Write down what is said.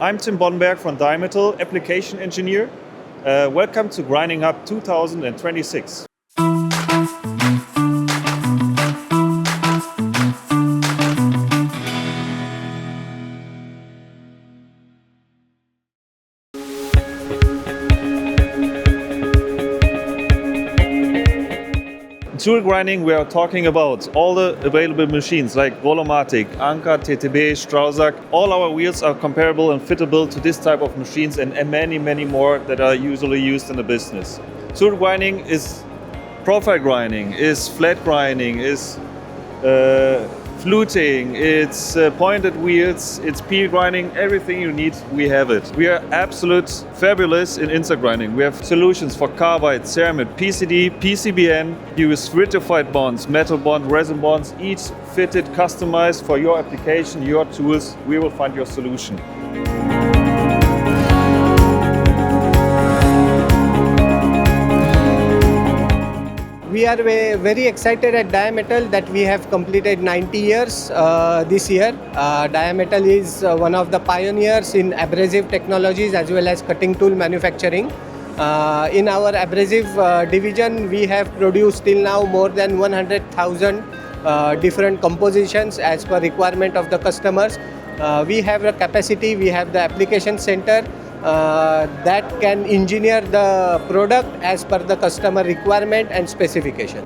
I'm Timm Boddenberg from DIAMETAL, Application Engineer. Welcome to GrindingHub 2026. Tool grinding, we are talking about all the available machines like Rollomatic, Anker, TTB, Strausack. All our wheels are comparable and fittable to this type of machines and many more that are usually used in the business. Tool grinding is profile grinding, is flat grinding, is fluting, it's pointed wheels, it's peel grinding, everything you need, we have it. We are absolute fabulous in insert grinding. We have solutions for carbide, ceramic, PCD, PCBN, use vitrified bonds, metal bond, resin bonds, each fitted, customized for your application, your tools. We will find your solution. We are very excited at DIAMETAL that we have completed 90 years this year. DIAMETAL is one of the pioneers in abrasive technologies as well as cutting tool manufacturing. In our abrasive division, we have produced till now more than 100,000 different compositions as per requirement of the customers. We have a capacity, we have the application center that can engineer the product as per the customer requirement and specification.